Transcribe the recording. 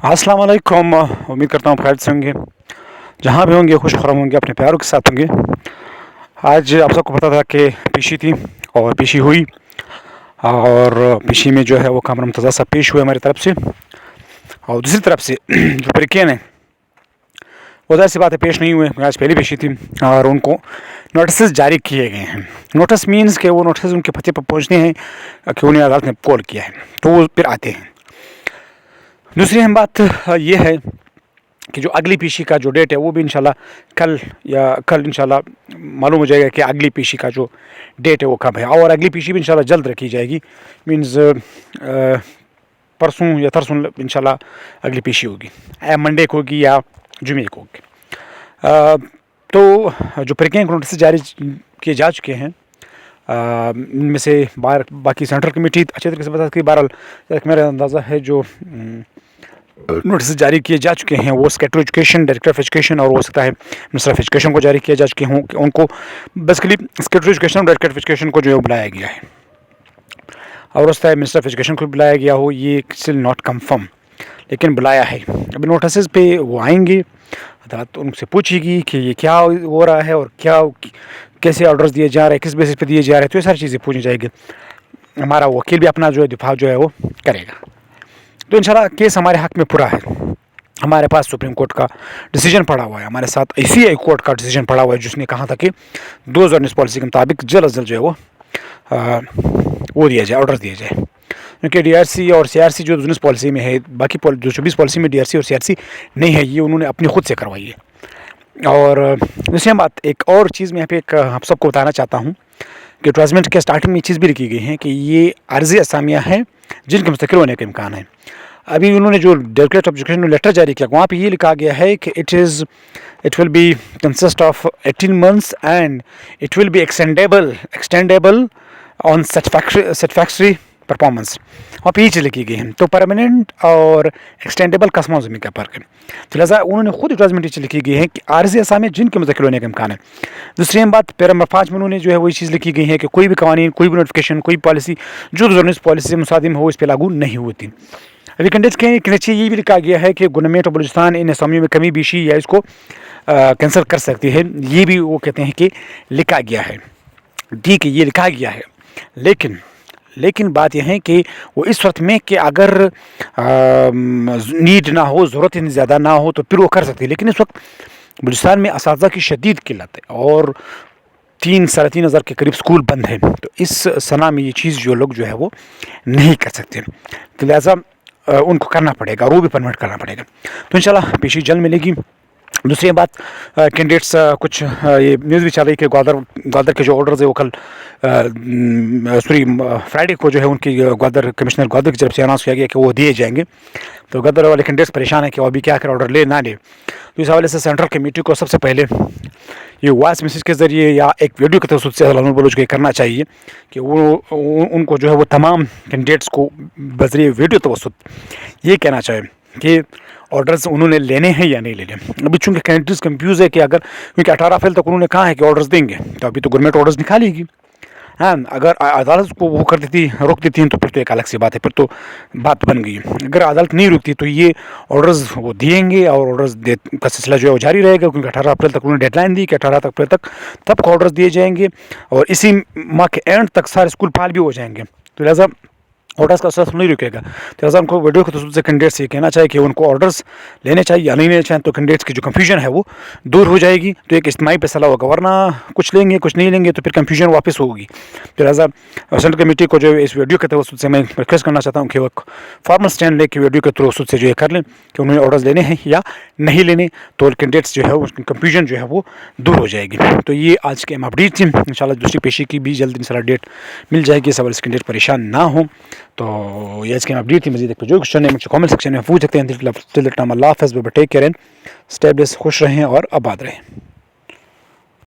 अस्सलाम वालेकुम। उम्मीद करता हूँ खैर से होंगे, जहाँ भी होंगे खुश खरम होंगे, अपने प्यारों के साथ होंगे। आज आप सबको पता था कि पीशी थी और पीशी हुई, और पीशी में जो है वो कामरान मुर्तज़ा साहब पेश हुए हमारी तरफ से, और दूसरी तरफ से जो परिकीन हैं वो ज़ाहिर सी बात है पेश नहीं हुए। आज पहली पेशी थी और उनको नोटिस जारी किए गए हैं। नोटिस मीन्स कि वो नोटिस उनके पते पर पहुँचने हैं कि उन्हें अदालत ने कॉल किया है, तो वो फिर आते हैं। दूसरी अहम बात ये है कि जो अगली पेशी का जो डेट है वो भी इंशाल्लाह कल इंशाल्लाह मालूम हो जाएगा कि अगली पेशी का जो डेट है वो कब है, और अगली पेशी भी इंशाल्लाह जल्द रखी जाएगी। मीन्स परसों या तरसों इंशाल्लाह अगली पेशी होगी, मंडे को होगी या जुमे को होगी। तो जो परिकीन को नोटिस जारी किए जा चुके हैं, इनमें से बाकी सेंट्रल कमेटी अच्छे तरीके से बता सकती है। बहरहाल मेरा अंदाज़ा है जो नोटिस जारी किए जा चुके हैं वो secretary education, director of education और हो सकता है मिनिस्टर ऑफ एजुकेशन को जारी किए जा चुके हों, कि उनको बेसिकली सेक्रेटरी एजुकेशन और डायरेक्टर ऑफ एजुकेशन को जो है बुलाया गया है, और हो सकता है मिनिस्टर ऑफ एजुकेशन को बुलाया गया हो। ये स्टिल नॉट कंफर्म, लेकिन बुलाया है। अभी नोटिस पे वो आएंगे, अदालत उनसे पूछेगी कि ये क्या हो रहा है और कैसे ऑर्डर्स दिए जा रहे हैं, किस बेसिस पे दिए जा रहे हैं, तो ये सारी चीज़ें पूछी जाएगी। हमारा वकील भी अपना जो है दिफा जो है वो करेगा। तो इंशाल्लाह केस हमारे हक़ में पूरा है। हमारे पास सुप्रीम कोर्ट का डिसीजन पड़ा हुआ है, हमारे साथ ICAI कोर्ट का डिसीजन पड़ा हुआ है, जिसने कहा था कि 2019 पॉलिसी के मुताबिक जल्द अज जल्द जो है वो दिया जाए, ऑर्डर दिए जाए। क्योंकि DRC और CRC जो 19 पॉलिसी में है, बाकी जो 24 पॉलिसी में DRC और CRC नहीं है, ये उन्होंने अपनी खुद से करवाई है। और दूसरी बात, एक और चीज़ मैं यहाँ पे आप सबको बताना चाहता हूँ कि एडवर्टाइजमेंट के स्टार्टिंग में चीज़ भी लिखी गई है कि ये आर्जी असामियाँ हैं जिनके मुस्तकिल होने का इम्कान है। अभी उन्होंने जो डायरेक्टर ऑफ एजुकेशन ने लेटर जारी किया, वहाँ पे ये लिखा गया है कि it will be consist of 18 months and it will be extendable on satisfactory performance. वहाँ पे ये चीज़ लिखी गई है। तो परमानेंट और एक्सटेंडेबल का समझ में क्या फ़र्क है, तो लिहाजा उन्होंने खुद एडवर्टाइजमेंट चीज़ लिखी गई है कि आर्जी असामी जिनके मुस्तकिल होने का इम्कान है। दूसरी बात, पैरा नंबर 5 में उन्होंने जो है वही चीज़ लिखी गई है कि कोई भी कानून, कोई भी नोटिफिकेशन, कोई पॉलिसी जो 2019 पॉलिसी से मुसादिम हो, इस पर लागू नहीं होती। अभी कंडेंस के नीचे ये भी लिखा गया है कि गवर्नमेंट ऑफ बलूचिस्तान इन असामियों में कमी बेशी या इसको कैंसिल कर सकती है। ये भी वो कहते हैं कि लिखा गया है, ठीक है, ये लिखा गया है। लेकिन बात यह है कि वो इस वक्त में कि अगर नीड ना हो, ज़रूरत इतनी ज़्यादा ना हो, तो फिर वो कर सकती है। लेकिन इस वक्त बलूचिस्तान में असातिज़ा की शदीद किल्लत है और 3-3.5 हज़ार के करीब स्कूल बंद हैं। तो इस सना में ये चीज़ जो लोग जो है वो नहीं कर सकते, तो लिहाजा उनको करना पड़ेगा और वो भी परमिट करना पड़ेगा। तो इंशाल्लाह पेशी जल्द मिलेगी। दूसरी बात, कैंडिडेट्स कुछ ये न्यूज़ भी चल रही है कि ग्वादर के जो ऑर्डर्स है वो कल फ्राइडे को जो है उनकी कमिश्नर ग्वादर की तरफ से अनाउंस किया गया कि वो दिए जाएंगे। तो ग्वादर वाले कैंडिडेट्स परेशान है कि वो अभी क्या कर ऑर्डर ले ना ले। तो इस हवाले से सेंट्रल कमेटी को सबसे पहले ये वॉइस मैसेज के ज़रिए या एक वीडियो के तवसत से अल्लाह बलूच के करना चाहिए कि वो उनको जो है वो तमाम कैंडिडेट्स को बज़रिए वीडियो तवसत ये कहना चाहिए कि ऑर्डर्स उन्होंने लेने हैं या नहीं लेने। अभी चूँकि कैंडिडेट्स कंफ्यूज है कि अगर, क्योंकि 18 अप्रैल तक उन्होंने कहा है कि ऑर्डर्स देंगे, तो अभी तो गवर्नमेंट ऑर्डर्स निकालेगी। हाँ, अगर अदालत को वो कर देती, रोक देती हैं, तो फिर तो एक अलग सी बात है, फिर तो बात बन गई। अगर अदालत नहीं रुकती तो ये ऑर्डर्स वो दिएंगे और ऑर्डर्स का सिलसिला जो है वो जारी रहेगा, क्योंकि 18 अप्रैल तक उन्होंने डेडलाइन दी कि 18 अप्रैल तक तब ऑर्डर्स दिए जाएंगे और इसी माह के एंड तक सारे स्कूल फाल भी हो जाएंगे। तो लिहाजा ऑर्डर्स का असर नहीं रुकेगा। तो लिहाजा उनको वीडियो के तौर से कैंडिडेट से कहना चाहिए कि उनको ऑर्डर्स लेने चाहिए या नहीं लेने चाहिए, तो कैंडिडेट्स की जो कन्फ्यूजन है वो दूर हो जाएगी। तो एक इज्तिमाई फैसला होगा, वरना कुछ लेंगे कुछ नहीं लेंगे तो फिर कन्फ्यूजन वापस होगी। तो लिहाजा सेंट्रल कमेटी को जो इस वीडियो के तवसत से मैं रिक्वेस्ट करना चाहता हूँ कि वो फॉर्मल स्टैंड ले कि वीडियो के तवसत से जो है कर लें कि उन्होंने ऑर्डर्स लेने हैं या नहीं लेने, तो कैंडिडेट्स जो है उसकी कन्फ्यूजन जो है वो दूर हो जाएगी। तो ये आज के अपडेट थी। इंशाल्लाह दूसरी पेशी की भी जल्द इंशाल्लाह डेट मिल जाएगी, इस हवाले से कैंडिडेट परेशान ना हो। तो ये आज की अपडेट थी। मजीद जो क्वेश्चन है मुझे कमेंट सेक्शन में पूछ सकते हैं। अल्लाह हाफ़िज़, take care and stay blessed, खुश रहें और आबाद रहें।